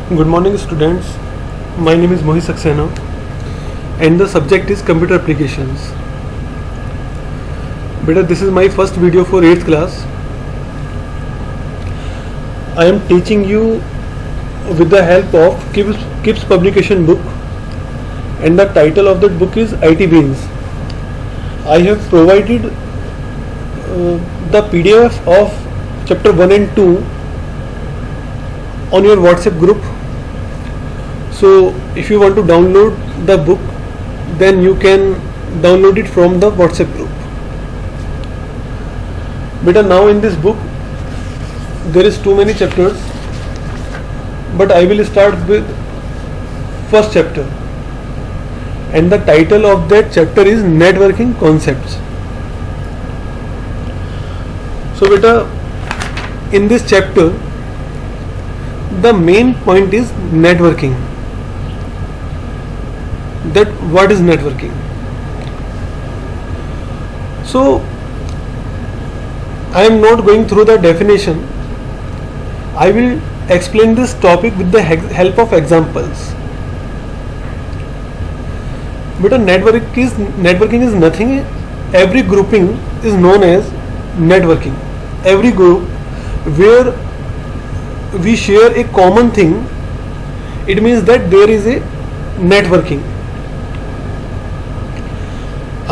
Good morning students, my name is Mohit Saxena and the subject is computer applications. Beta, this is my first video for 8th class. I am teaching you with the help of KIPS publication book and the title of that book is IT Beans. I have provided the PDF of chapter 1 and 2 on your WhatsApp group. So if you want to download the book, then you can download it from the WhatsApp group. Beta, now in this book there is too many chapters, but I will start with first chapter and the title of that chapter is networking concepts. So beta, in this chapter the main point is networking. That what is networking? So I am not going through the definition. I will explain this topic with the help of examples. But networking is nothing. Every grouping is known as networking. Every group where we share a common thing, it means that there is a networking.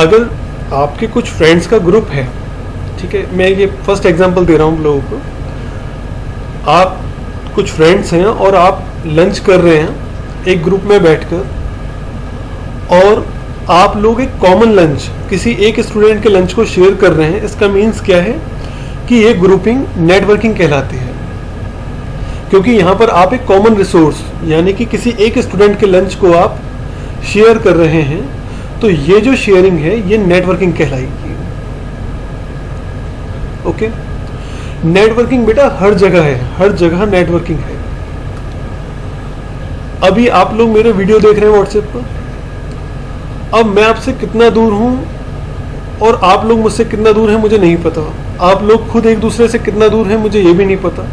अगर आपके कुछ friends का group है, ठीक है, मैं ये first example दे रहा हूँ लोगों को. आप कुछ फ्रेंड्स हैं और आप लंच कर रहे हैं एक ग्रुप में बैठकर, और आप लोग एक कॉमन लंच किसी एक स्टूडेंट के लंच को शेयर कर रहे हैं. इसका मीन्स क्या है कि ये ग्रुपिंग नेटवर्किंग कहलाती है, क्योंकि यहाँ पर आप एक कॉमन रिसोर्स यानी कि किसी एक स्टूडेंट के लंच को आप शेयर कर रहे हैं. तो ये जो शेयरिंग है ये नेटवर्किंग कहलाएगी. ओके, नेटवर्किंग बेटा हर जगह है, हर जगह नेटवर्किंग है. अभी आप लोग मेरे वीडियो देख रहे हैं व्हाट्सएप पर. अब मैं आपसे कितना दूर हूं और आप लोग मुझसे कितना दूर हैं मुझे नहीं पता. आप लोग खुद एक दूसरे से कितना दूर हैं मुझे ये भी नहीं पता.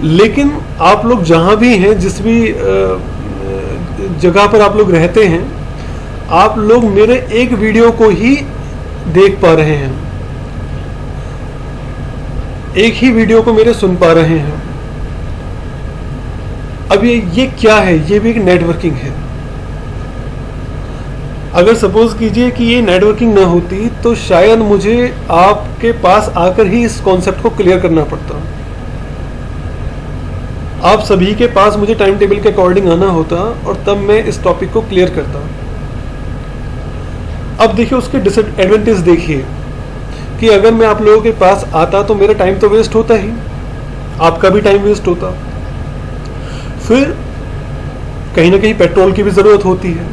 लेकिन आप लोग जहां भी हैं, जिस भी जगह पर आप लोग रहते हैं, आप लोग मेरे एक वीडियो को ही देख पा रहे हैं, एक ही वीडियो को मेरे सुन पा रहे हैं. अब ये क्या है? ये भी एक नेटवर्किंग है. अगर सपोज कीजिए कि ये नेटवर्किंग ना होती तो शायद मुझे आपके पास आकर ही इस कॉन्सेप्ट को क्लियर करना पड़ता. आप सभी के पास मुझे टाइम टेबल के अकॉर्डिंग आना होता और तब मैं इस टॉपिक को क्लियर करता. अब देखिए उसके डिसएडवांटेज देखिए कि अगर मैं आप लोगों के पास आता तो मेरा टाइम तो वेस्ट होता ही, आपका भी टाइम वेस्ट होता. फिर कहीं ना कहीं पेट्रोल की भी ज़रूरत होती है.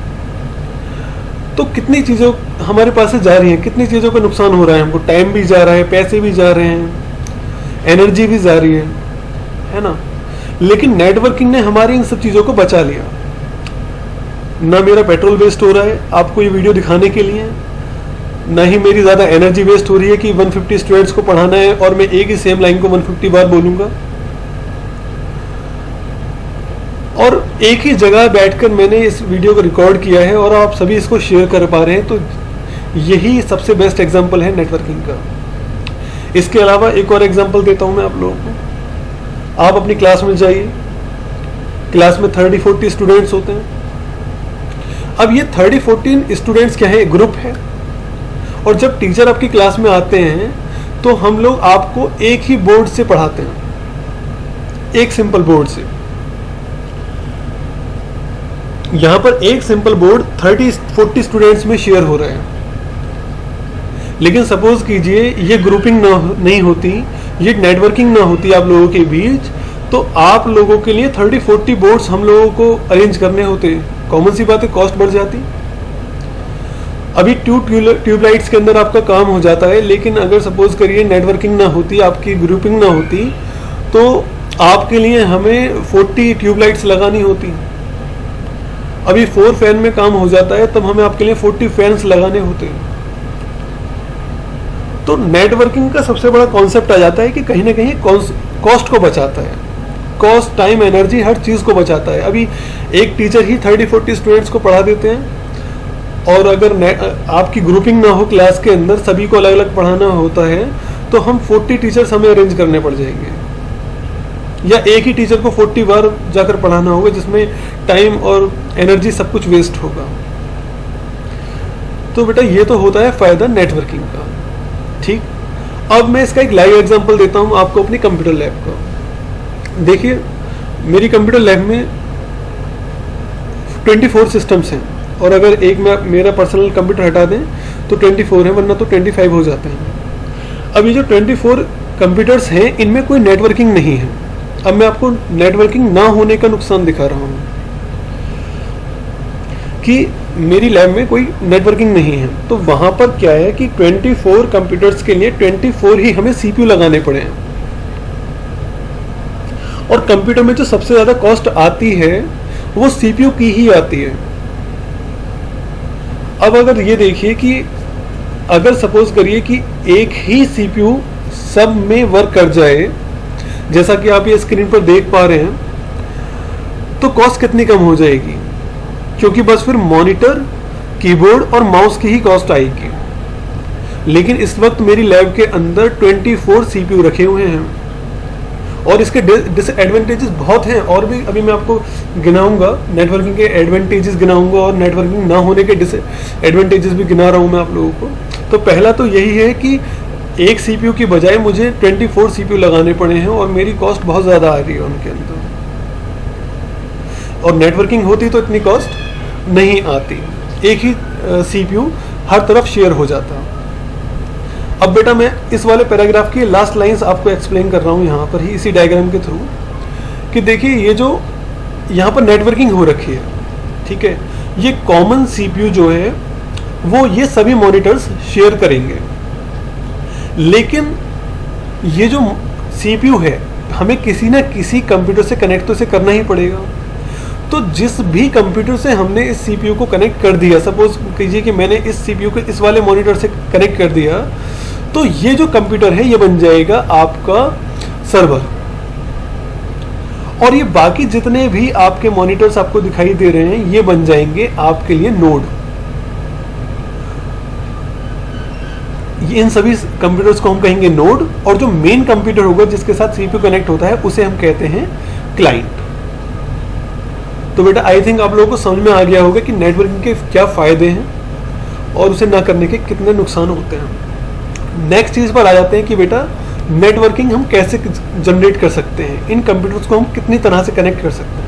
तो कितनी चीज़ों हमारे पास से जा रही हैं, कितनी चीज़ों का नुकसान हो रहा है. हमको टाइम भी जा रहा है, पैसे भी जा रहे हैं, एनर्जी भी जा रही है ना. लेकिन नेटवर्किंग ने हमारी इन सब चीज़ों को बचा लिया. ना मेरा पेट्रोल वेस्ट हो रहा है आपको ये वीडियो दिखाने के लिए, ना ही मेरी ज़्यादा एनर्जी वेस्ट हो रही है कि 150 स्टूडेंट्स को पढ़ाना है और मैं एक ही सेम लाइन को 150 बार बोलूँगा. और एक ही जगह बैठकर मैंने इस वीडियो को रिकॉर्ड किया है और आप सभी इसको शेयर कर पा रहे हैं. तो यही सबसे बेस्ट एग्जाम्पल है नेटवर्किंग का. इसके अलावा एक और एग्जाम्पल देता हूँ मैं आप लोगों को. आप अपनी क्लास में जाइए, क्लास में 30-40 स्टूडेंट्स होते हैं. अब ये 30-40 स्टूडेंट्स क्या है? ग्रुप है. और जब टीचर आपकी क्लास में आते हैं तो हम लोग आपको एक ही बोर्ड से पढ़ाते हैं, एक सिंपल बोर्ड से. यहां पर एक सिंपल बोर्ड 30-40 स्टूडेंट्स में शेयर हो रहे हैं. लेकिन सपोज कीजिए ये ग्रुपिंग नहीं होती, ये नेटवर्किंग ना होती आप लोगों के बीच, तो आप लोगों के लिए 30-40 बोर्ड्स हम लोगों को अरेंज करने होते. कॉमन सी बात है, कॉस्ट बढ़ जाती. अभी ट्यूबलाइट्स के अंदर आपका काम हो जाता है, लेकिन अगर सपोज करिए नेटवर्किंग ना होती, आपकी ग्रुपिंग ना होती, तो आपके लिए हमें 40 ट्यूबलाइट्स लगानी होती. अभी 4 फैन में काम हो जाता है, तब हमें आपके लिए 40 फैंस लगाने होते हैं. तो नेटवर्किंग का सबसे बड़ा कॉन्सेप्ट आ जाता है कि कहीं ना कहीं कॉस्ट को बचाता है. कॉस्ट, टाइम, एनर्जी, हर चीज़ को बचाता है। अभी एक टीचर ही 30-40 स्टूडेंट्स को पढ़ा देते हैं, और अगर आपकी ग्रुपिंग ना हो क्लास के अंदर, सभी को अलग अलग पढ़ाना होता है, तो हम 40 टीचर्स हमें अरेंज करने पड़ जाएंगे, या एक ही टीचर को 40 बार जाकर पढ़ाना होगा, जिसमें टाइम और एनर्जी सब कुछ वेस्ट होगा। तो बेटा ये तो होता है फायदा नेटवर्किंग का। ठीक, अब मैं इसका एक लाइव एग्जांपल देता हूं आपको अपनी कंप्यूटर लैब का। देखिए, मेरी कंप्यूटर लैब में 24 सिस्टम्स हैं, और अगर एक में मेरा पर्सनल कंप्यूटर हटा दें तो 24 है, वरना तो 25 हो जाते हैं। अब ये जो 24 कंप्यूटर्स हैं, इनमें कोई नेटवर्किंग नहीं है। अब मैं आपको नेटवर्किंग ना होने का नुकसान दिखा रहा हूं कि मेरी लैब में कोई नेटवर्किंग नहीं है। तो वहां पर क्या है कि 24 कंप्यूटर्स के लिए 24 ही हमें सीपीयू लगाने पड़े हैं, और कंप्यूटर में जो सबसे ज्यादा कॉस्ट आती है वो सीपीयू की ही आती है। अब अगर ये देखिए कि अगर सपोज करिए कि एक ही सीपीयू सब में वर्क कर जाए, जैसा कि आप ये स्क्रीन पर देख पा रहे हैं, तो कॉस्ट कितनी कम हो जाएगी, क्योंकि बस फिर मॉनिटर, कीबोर्ड और माउस की ही कॉस्ट आएगी। लेकिन इस वक्त मेरी लैब के अंदर 24 सीपीयू रखे हुए हैं, और इसके डिसएडवांटेजेस बहुत हैं, और भी अभी मैं आपको गिनाऊंगा, नेटवर्किंग के एडवांटेजेस गिनाऊंगा और नेटवर्किंग ना होने के डिसएडवांटेजेस भी गिना रहा हूं मैं आप लोगों को। तो पहला तो यही है कि एक सीपीयू की बजाय मुझे 24 सीपीयू लगाने पड़े हैं, और मेरी कॉस्ट बहुत ज़्यादा आ रही है उनके अंदर, और नेटवर्किंग होती तो इतनी कॉस्ट नहीं आती, एक ही सीपीयू हर तरफ शेयर हो जाता। अब बेटा मैं इस वाले पैराग्राफ की लास्ट लाइंस आपको एक्सप्लेन कर रहा हूँ यहाँ पर ही, इसी डायग्राम के थ्रू, कि देखिए ये जो यहाँ पर नेटवर्किंग हो रखी है, ठीक है, ये कॉमन सीपीयू जो है वो ये सभी मॉनिटर्स शेयर करेंगे, लेकिन ये जो सीपीयू है हमें किसी ना किसी कंप्यूटर से कनेक्ट तो इसे करना ही पड़ेगा। तो जिस भी कंप्यूटर से हमने इस सीपीयू को कनेक्ट कर दिया, सपोज कीजिए कि मैंने इस सीपीयू को इस वाले मॉनिटर से कनेक्ट कर दिया, तो ये जो कंप्यूटर है ये बन जाएगा आपका सर्वर, और ये बाकी जितने भी आपके मॉनिटर्स आपको दिखाई दे रहे हैं ये बन जाएंगे आपके लिए नोड। इन सभी कंप्यूटर्स को हम कहेंगे नोड, और जो मेन कंप्यूटर होगा जिसके साथ सीपीयू कनेक्ट होता है उसे हम कहते हैं क्लाइंट। तो बेटा आई थिंक आप लोगों को समझ में आ गया होगा कि नेटवर्किंग के क्या फायदे हैं और उसे ना करने के कितने नुकसान होते हैं। नेक्स्ट चीज पर आ जाते हैं कि बेटा नेटवर्किंग हम कैसे जनरेट कर सकते हैं, इन कंप्यूटर्स को हम कितनी तरह से कनेक्ट कर सकते हैं।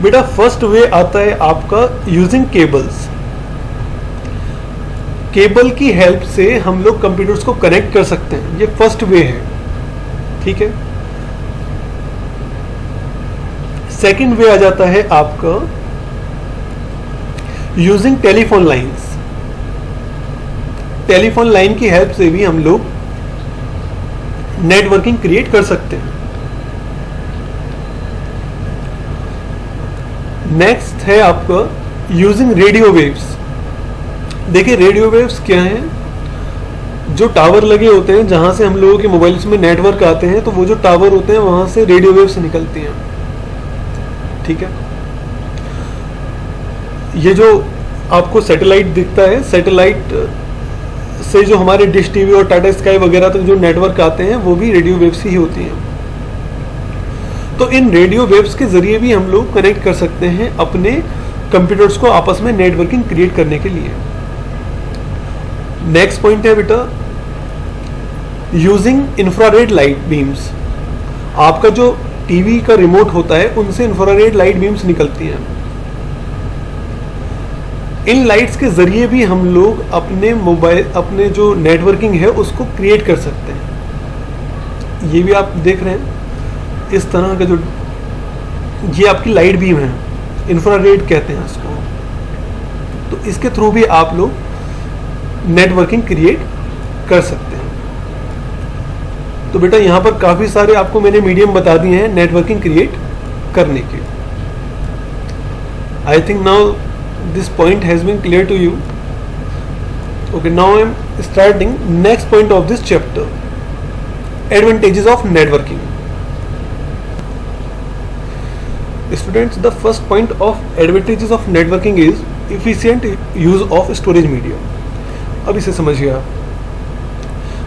बेटा फर्स्ट वे आता है आपका यूजिंग केबल्स। केबल की हेल्प से हम लोग कंप्यूटर्स को कनेक्ट कर सकते हैं, ये फर्स्ट वे है, ठीक है। सेकंड वे आ जाता है आपका using telephone lines. Telephone line की हेल्प से भी हम लोग नेटवर्किंग क्रिएट कर सकते हैं। नेक्स्ट है आपका यूजिंग रेडियो वेव्स। देखिए रेडियो वेव्स क्या हैं, जो टावर लगे होते हैं जहां से हम लोगों के मोबाइल्स में नेटवर्क आते हैं, तो वो जो टावर होते हैं वहां से रेडियो वेव्स निकलती हैं, ठीक है। ये जो आपको सैटेलाइट दिखता है, सैटेलाइट से जो हमारे डिश टीवी और टाटा स्काई वगैरह तक जो नेटवर्क आते हैं वो भी रेडियो वेव्स ही होती हैं। तो इन रेडियो वेव्स के जरिए भी हम लोग कनेक्ट कर सकते हैं अपने कंप्यूटर्स को आपस में नेटवर्किंग क्रिएट करने के लिए। नेक्स्ट पॉइंट है बेटा यूजिंग इंफ्रारेड लाइट बीम्स। आपका जो टीवी का रिमोट होता है उनसे इंफ्रारेड लाइट बीम्स निकलती हैं। इन लाइट्स के जरिए भी हम लोग अपने मोबाइल, अपने जो नेटवर्किंग है उसको क्रिएट कर सकते हैं। ये भी आप देख रहे हैं इस तरह का जो ये आपकी लाइट बीम है, इंफ्रारेड कहते हैं इसको। तो इसके थ्रू भी आप लोग नेटवर्किंग क्रिएट कर सकते हैं। तो बेटा यहाँ पर काफी सारे आपको मैंने मीडियम बता दिए हैं नेटवर्किंग क्रिएट करने के। I think now this point has been clear to you. Okay, now I am starting next point of this chapter. Advantages of networking. Students, the first point of advantages of networking is efficient use of storage media. अब इसे समझिए आप.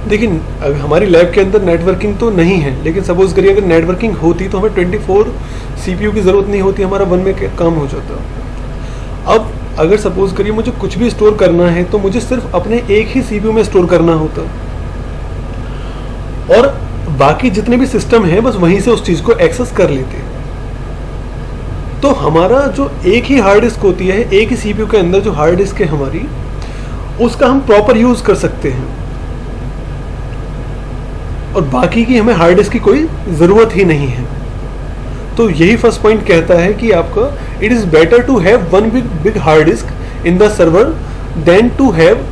देखिए, हमारी lab के अंदर networking तो नहीं है, लेकिन सपोज करिए अगर नेटवर्किंग होती तो हमें 24 CPU की ज़रूरत नहीं होती, हमारा वन में काम हो जाता. अब अगर सपोज करिए मुझे कुछ भी स्टोर करना है तो मुझे सिर्फ अपने एक ही CPU में स्टोर करना होता, और बाकी जितने भी सिस्टम हैं बस वहीं से उस चीज़ को एक्सेस कर लेते. तो हमारा जो एक ही हार्ड डिस्क होती है, एक ही CPU के अंदर जो हार्ड डिस्क है हमारी, उसका हम प्रॉपर यूज़ कर सकते हैं, और बाकी की हमें हार्ड डिस्क की कोई ज़रूरत ही नहीं है. तो यही फर्स्ट पॉइंट कहता है कि आपका it is better to have one big hard disk in the server than to have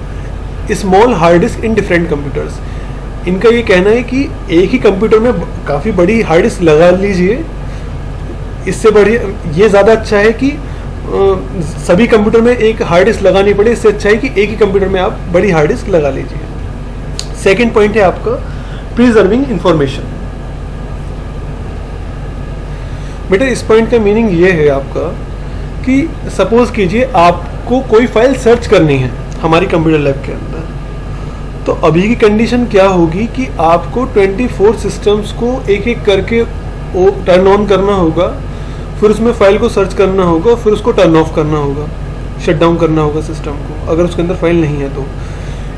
small hard disk in different computers. इनका ये कहना है कि एक ही कंप्यूटर में काफ़ी बड़ी हार्ड डिस्क लगा लीजिए, इससे बढ़िया ये ज़्यादा अच्छा है कि सभी कंप्यूटर में एक हार्ड डिस्क लगानी पड़े, इससे अच्छा है कि एक ही कंप्यूटर में आप बड़ी हार्ड डिस्क लगा लीजिए. सेकेंड पॉइंट है आपका प्रिजर्विंग इंफॉर्मेशन. बेटा इस पॉइंट का मीनिंग ये है आपका कि सपोज कीजिए आपको कोई फाइल सर्च करनी है हमारी कंप्यूटर लैब के अंदर, तो अभी की कंडीशन क्या होगी कि आपको 24 सिस्टम्स को एक एक करके टर्न ऑन करना होगा, फिर उसमें फाइल को सर्च करना होगा, फिर उसको टर्न ऑफ करना होगा, शट डाउन करना होगा सिस्टम को अगर उसके अंदर फाइल नहीं है तो.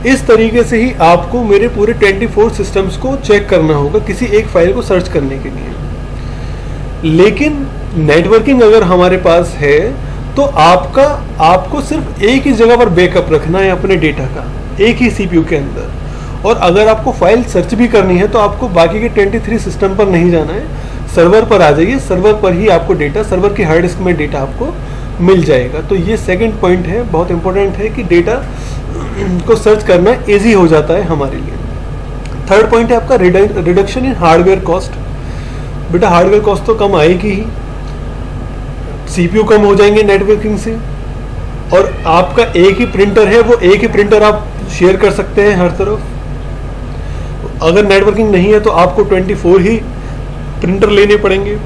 इस तरीके से ही आपको मेरे पूरे 24 सिस्टम्स को चेक करना होगा किसी एक फाइल को सर्च करने के लिए. लेकिन नेटवर्किंग अगर हमारे पास है तो आपको सिर्फ एक ही जगह पर बैकअप रखना है अपने डेटा का, एक ही CPU के अंदर. और अगर आपको फाइल सर्च भी करनी है तो आपको बाकी के 23 सिस्टम पर नहीं जाना है, सर्वर पर आ जाइए, सर्वर पर ही आपको डेटा, सर्वर की हार्ड डिस्क में डेटा आपको मिल जाएगा. तो ये सेकंड पॉइंट है, बहुत इंपॉर्टेंट है कि डेटा को सर्च करना ईजी हो जाता है हमारे लिए. थर्ड पॉइंट है आपका रिडक्शन इन हार्डवेयर कॉस्ट. बेटा हार्डवेयर कॉस्ट तो कम आएगी ही, CPU कम हो जाएंगे नेटवर्किंग से, और आपका एक ही प्रिंटर है, वो एक ही प्रिंटर आप शेयर कर सकते हैं हर तरफ. अगर नेटवर्किंग नहीं है तो आपको 24 ही प्रिंटर लेने पड़ेंगे.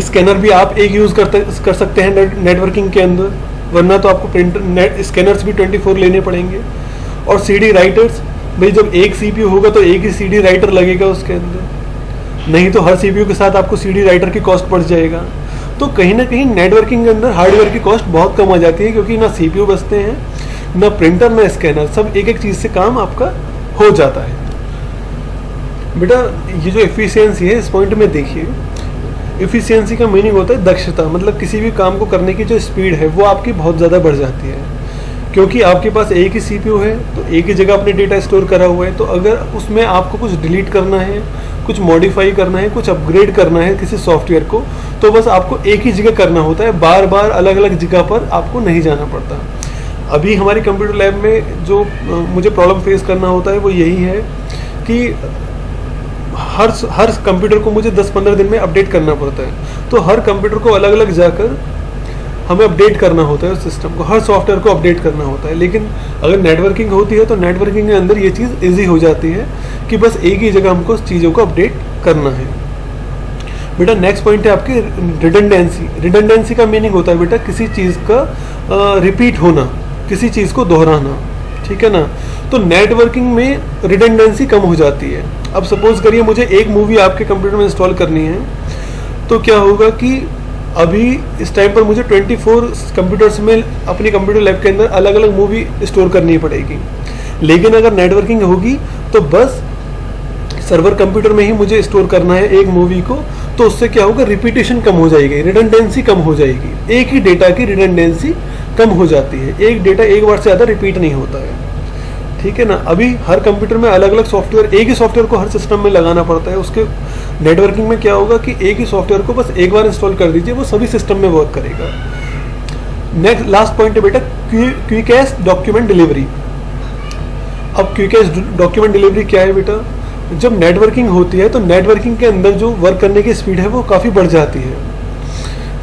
स्कैनर भी आप एक यूज़ कर सकते हैं नेटवर्किंग के अंदर, वरना तो आपको प्रिंटर स्कैनर्स भी 24 लेने पड़ेंगे. और CD राइटर्स, भाई जब एक CPU होगा तो एक ही CD राइटर लगेगा उसके अंदर, नहीं तो हर CPU के साथ आपको CD राइटर की कॉस्ट बढ़ जाएगा. तो कहीं ना कहीं नेटवर्किंग के अंदर हार्डवेयर की कॉस्ट बहुत कम आ जाती है, क्योंकि ना CPU बचते हैं, ना प्रिंटर, ना स्कैनर, सब एक एक चीज़ से काम आपका हो जाता है. बेटा ये जो एफिशिएंसी है इस पॉइंट में देखिए, एफिशिएंसी का मीनिंग होता है दक्षता, मतलब किसी भी काम को करने की जो स्पीड है वो आपकी बहुत ज़्यादा बढ़ जाती है, क्योंकि आपके पास एक ही CPU है तो एक ही जगह अपने डेटा स्टोर करा हुआ है. तो अगर उसमें आपको कुछ डिलीट करना है, कुछ मॉडिफाई करना है, कुछ अपग्रेड करना है किसी सॉफ्टवेयर को, तो बस आपको एक ही जगह करना होता है, बार बार अलग अलग जगह पर आपको नहीं जाना पड़ता. अभी हमारी कंप्यूटर लैब में जो मुझे प्रॉब्लम फेस करना होता है वो यही है कि हर कंप्यूटर को मुझे 10-15 दिन में अपडेट करना पड़ता है. तो हर कंप्यूटर को अलग अलग जाकर हमें अपडेट करना होता है उस सिस्टम को, हर सॉफ्टवेयर को अपडेट करना होता है. लेकिन अगर नेटवर्किंग होती है तो नेटवर्किंग के अंदर ये चीज़ ईजी हो जाती है कि बस एक ही जगह हमको चीज़ों को अपडेट करना है. बेटा नेक्स्ट पॉइंट है आपकी रिडंडेंसी. रिडंडेंसी का मीनिंग होता है बेटा किसी चीज़ का रिपीट होना, किसी चीज़ को दोहराना, ठीक है ना. तो नेटवर्किंग में रिडंडेंसी कम हो जाती है. अब सपोज करिए मुझे एक मूवी आपके कंप्यूटर में इंस्टॉल करनी है, तो क्या होगा कि अभी इस टाइम पर मुझे 24 कंप्यूटर्स में अपनी कंप्यूटर लैब के अंदर अलग अलग मूवी स्टोर करनी पड़ेगी. लेकिन अगर नेटवर्किंग होगी तो बस सर्वर कंप्यूटर में ही मुझे स्टोर करना है एक मूवी को, तो उससे क्या होगा, रिपीटेशन कम हो जाएगी, रिडंडेंसी कम हो जाएगी. एक ही डेटा की रिडंडेंसी कम हो जाती है, एक डेटा एक बार से ज़्यादा रिपीट नहीं होता है, ठीक है ना. अभी हर कंप्यूटर में अलग अलग सॉफ्टवेयर, एक ही सॉफ्टवेयर को हर सिस्टम में लगाना पड़ता है. उसके नेटवर्किंग में क्या होगा कि एक ही सॉफ्टवेयर को बस एक बार इंस्टॉल कर दीजिए, वो सभी सिस्टम में वर्क करेगा. नेक्स्ट लास्ट पॉइंट है बेटा क्विकेस्ट डॉक्यूमेंट डिलीवरी. अब क्विकेस्ट डॉक्यूमेंट डिलीवरी क्या है बेटा, जब नेटवर्किंग होती है तो नेटवर्किंग के अंदर जो वर्क करने की स्पीड है वो काफ़ी बढ़ जाती है.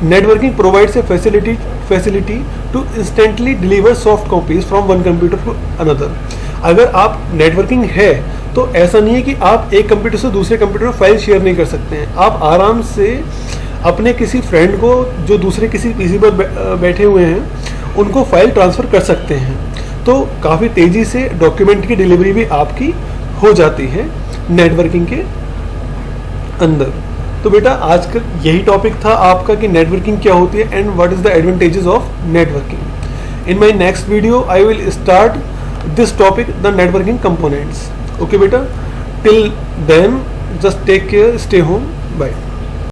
Networking provides a facility to instantly deliver soft copies from one computer to another. अगर आप नेटवर्किंग है तो ऐसा नहीं है कि आप एक कंप्यूटर से दूसरे कंप्यूटर में फाइल शेयर नहीं कर सकते हैं। आप आराम से अपने किसी फ्रेंड को जो दूसरे किसी पीसी पर बैठे हुए हैं उनको फाइल ट्रांसफ़र कर सकते हैं। तो काफ़ी तेज़ी से डॉक्यूमेंट की डिलीवरी भी आपकी हो जाती है नेटवर्किंग के अंदर। तो बेटा आज का यही टॉपिक था आपका कि नेटवर्किंग क्या होती है and what is the advantages of networking. In my next video I will start this topic, the networking components. Okay बेटा, till then just take care, stay home, bye.